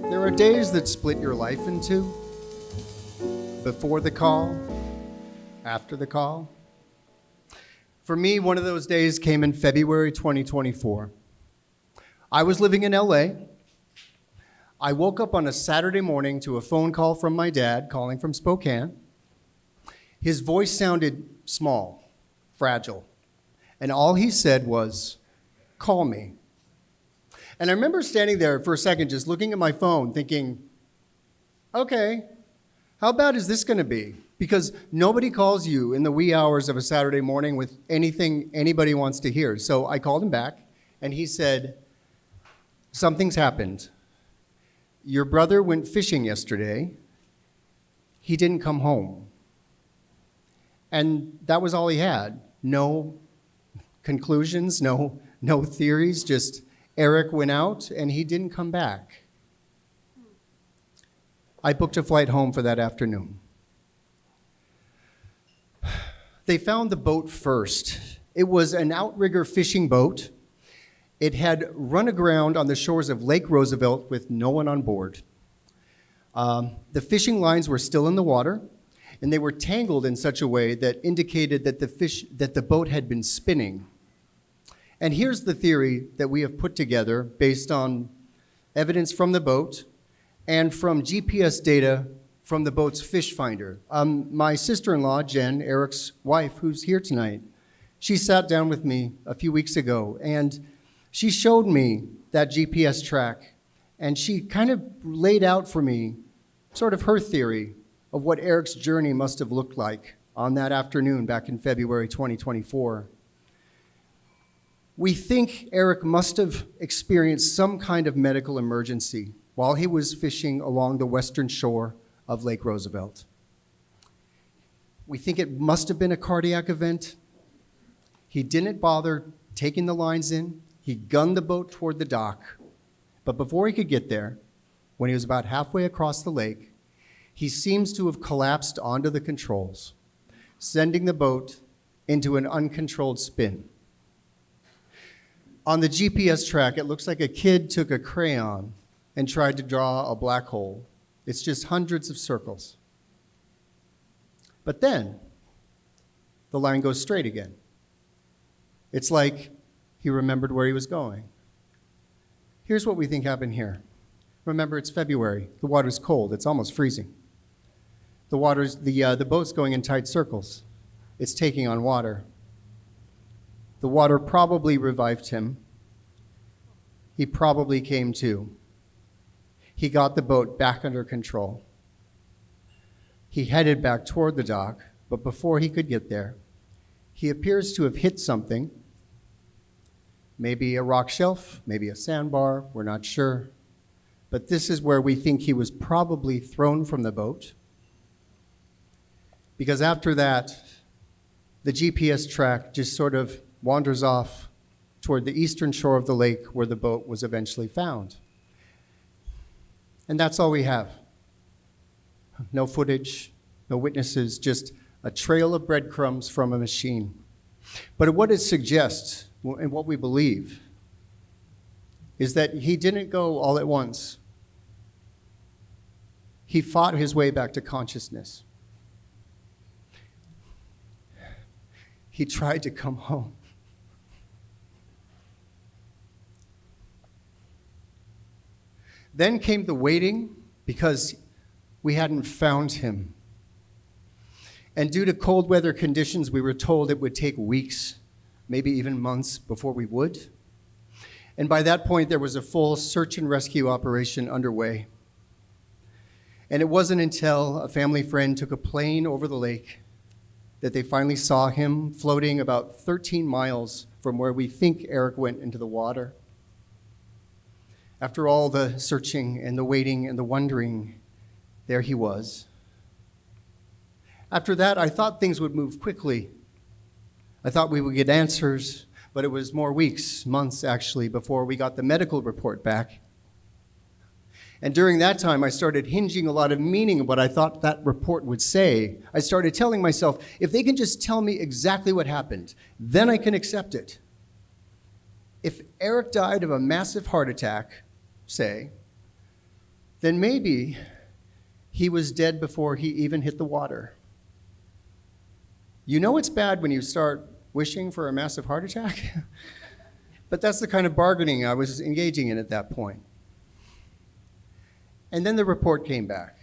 There are days that split your life in two. Before the call, after the call. For me, one of those days came in February 2024. I was living in LA. I woke up on a Saturday morning to a phone call from my dad calling from Spokane. His voice sounded small, fragile, and all he said was, "Call me." And I remember standing there for a second just looking at my phone thinking, okay, how bad is this going to be? Because nobody calls you in the wee hours of a Saturday morning with anything anybody wants to hear. So I called him back, and he said, "Something's happened. Your brother went fishing yesterday. He didn't come home." And that was all he had. No conclusions, no theories, just Eric went out and he didn't come back. I booked a flight home for that afternoon. They found the boat first. It was an outrigger fishing boat. It had run aground on the shores of Lake Roosevelt with no one on board. The fishing lines were still in the water, and they were tangled in such a way that indicated that the boat had been spinning. And here's the theory that we have put together based on evidence from the boat and from GPS data from the boat's fish finder. My sister-in-law, Jen, Eric's wife, who's here tonight, she sat down with me a few weeks ago, and she showed me that GPS track, and she kind of laid out for me sort of her theory of what Eric's journey must have looked like on that afternoon back in February 2024. We think Eric must have experienced some kind of medical emergency while he was fishing along the western shore of Lake Roosevelt. We think it must have been a cardiac event. He didn't bother taking the lines in. He gunned the boat toward the dock. But before he could get there, when he was about halfway across the lake, he seems to have collapsed onto the controls, sending the boat into an uncontrolled spin. On the GPS track, it looks like a kid took a crayon and tried to draw a black hole. It's just hundreds of circles. But then, the line goes straight again. It's like he remembered where he was going. Here's what we think happened here. Remember, it's February. The water's cold. It's almost freezing. The boat's going in tight circles. It's taking on water. The water probably revived him. He probably came to. He got the boat back under control. He headed back toward the dock, but before he could get there, he appears to have hit something. Maybe a rock shelf, maybe a sandbar, we're not sure. But this is where we think he was probably thrown from the boat. Because after that, the GPS track just sort of wanders off toward the eastern shore of the lake where the boat was eventually found. And that's all we have. No footage, no witnesses, just a trail of breadcrumbs from a machine. But what it suggests, and what we believe, is that he didn't go all at once. He fought his way back to consciousness. He tried to come home. Then came the waiting because we hadn't found him. And due to cold weather conditions, we were told it would take weeks, maybe even months before we would. And by that point, there was a full search and rescue operation underway. And it wasn't until a family friend took a plane over the lake that they finally saw him floating about 13 miles from where we think Eric went into the water. After all the searching and the waiting and the wondering, there he was. After that, I thought things would move quickly. I thought we would get answers, but it was more weeks, months actually, before we got the medical report back. And during that time, I started hinging a lot of meaning of what I thought that report would say. I started telling myself, if they can just tell me exactly what happened, then I can accept it. If Eric died of a massive heart attack, say, then maybe he was dead before he even hit the water. You know it's bad when you start wishing for a massive heart attack? But that's the kind of bargaining I was engaging in at that point. And then the report came back.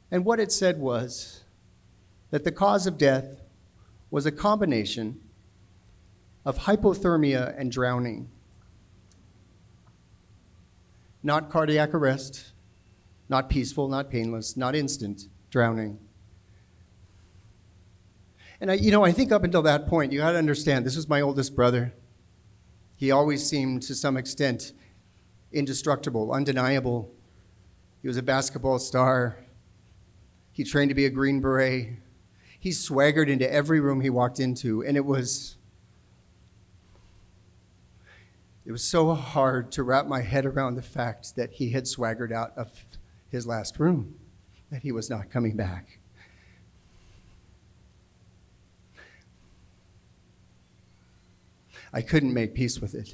And what it said was that the cause of death was a combination of hypothermia and drowning. Not cardiac arrest, not peaceful, not painless, not instant drowning. And I think up until that point, you got to understand, this was my oldest brother. He always seemed, to some extent, indestructible, undeniable. He was a basketball star. He trained to be a Green Beret. He swaggered into every room he walked into, and it was so hard to wrap my head around the fact that he had swaggered out of his last room, that he was not coming back. I couldn't make peace with it.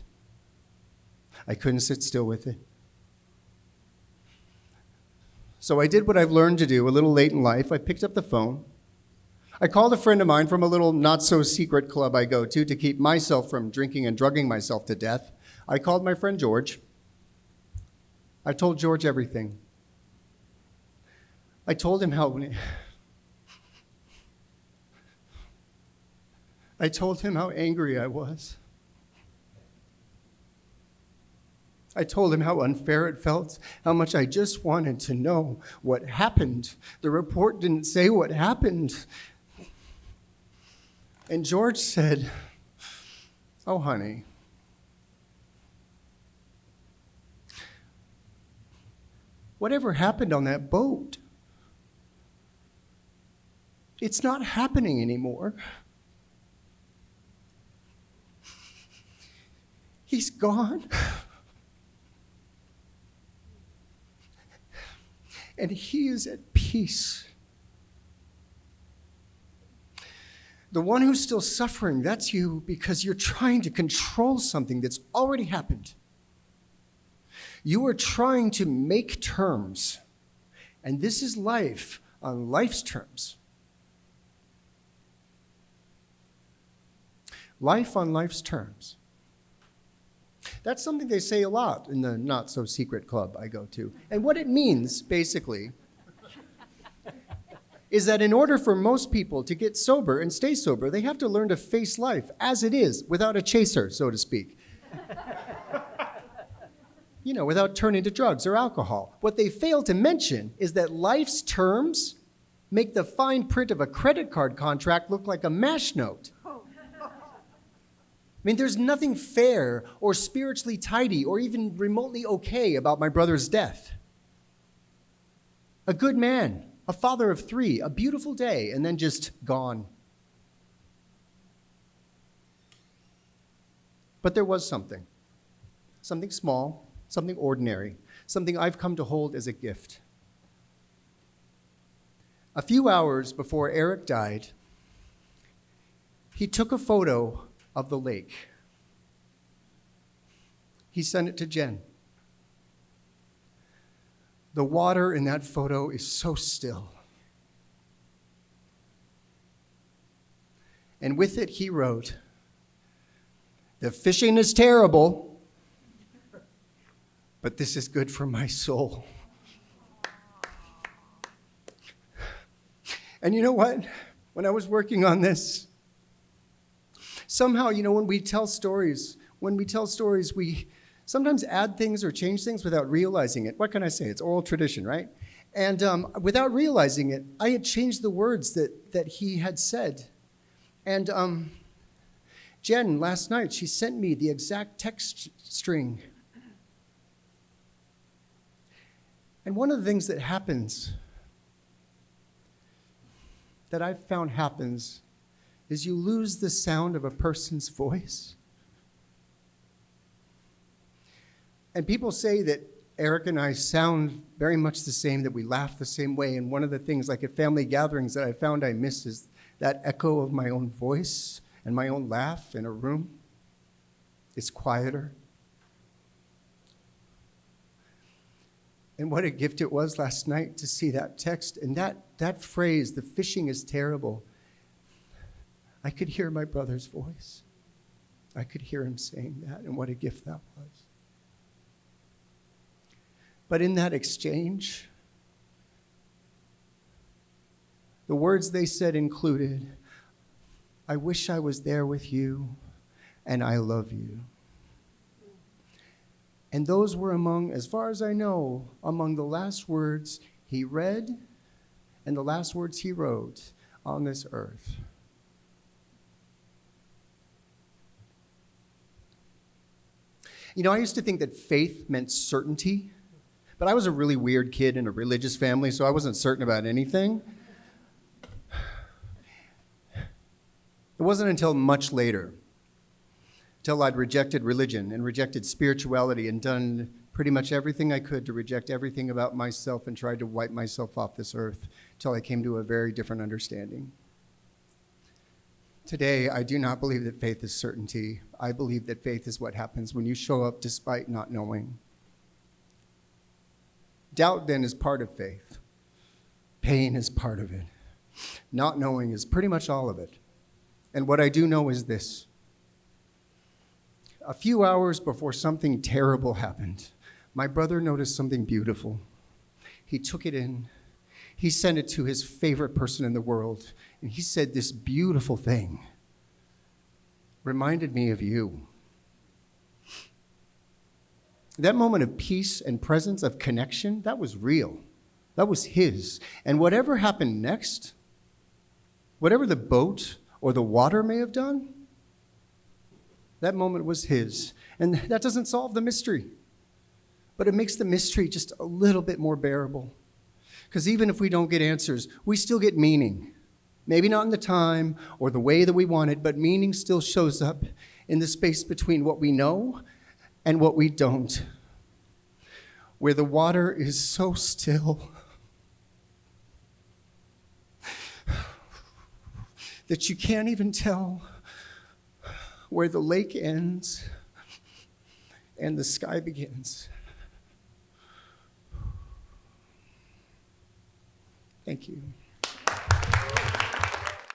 I couldn't sit still with it. So I did what I've learned to do a little late in life. I picked up the phone. I called a friend of mine from a little not-so-secret club I go to keep myself from drinking and drugging myself to death. I called my friend George. I told George everything. I told him how angry I was. I told him how unfair it felt, how much I just wanted to know what happened. The report didn't say what happened. And George said, "Oh, honey, whatever happened on that boat, it's not happening anymore. He's gone. And he is at peace. The one who's still suffering, that's you, because you're trying to control something that's already happened. You are trying to make terms. And this is life on life's terms. Life on life's terms. That's something they say a lot in the not-so-secret club I go to. And what it means, basically, is that in order for most people to get sober and stay sober, they have to learn to face life as it is, without a chaser, so to speak. Without turning to drugs or alcohol. What they fail to mention is that life's terms make the fine print of a credit card contract look like a MASH note. There's nothing fair or spiritually tidy or even remotely okay about my brother's death. A good man, a father of 3, a beautiful day, and then just gone. But there was something small, something ordinary, something I've come to hold as a gift. A few hours before Eric died, he took a photo of the lake. He sent it to Jen. The water in that photo is so still. And with it, he wrote, "The fishing is terrible, but this is good for my soul." And you know what? When I was working on this, somehow, when we tell stories, we sometimes add things or change things without realizing it. What can I say? It's oral tradition, right? And without realizing it, I had changed the words that he had said. And Jen, last night, she sent me the exact text string. And one of the things that happens, that I've found happens, is you lose the sound of a person's voice. And people say that Eric and I sound very much the same, that we laugh the same way. And one of the things, like at family gatherings, that I found I missed is that echo of my own voice and my own laugh in a room. It's quieter. And what a gift it was last night to see that text and that phrase, the fishing is terrible. I could hear my brother's voice. I could hear him saying that, and what a gift that was. But in that exchange, the words they said included, I wish I was there with you, and I love you. And those were among, as far as I know, among the last words he read and the last words he wrote on this earth. You know, I used to think that faith meant certainty, but I was a really weird kid in a religious family, so I wasn't certain about anything. It wasn't until much later, till I'd rejected religion and rejected spirituality and done pretty much everything I could to reject everything about myself and tried to wipe myself off this earth, till I came to a very different understanding. Today, I do not believe that faith is certainty. I believe that faith is what happens when you show up despite not knowing. Doubt, then, is part of faith. Pain is part of it. Not knowing is pretty much all of it. And what I do know is this. A few hours before something terrible happened, my brother noticed something beautiful. He took it in. He sent it to his favorite person in the world. And he said, this beautiful thing reminded me of you. That moment of peace and presence, of connection, that was real. That was his. And whatever happened next, whatever the boat or the water may have done, that moment was his. And that doesn't solve the mystery, but it makes the mystery just a little bit more bearable. Because even if we don't get answers, we still get meaning. Maybe not in the time or the way that we want it, but meaning still shows up in the space between what we know and what we don't, where the water is so still that you can't even tell where the lake ends and the sky begins. Thank you.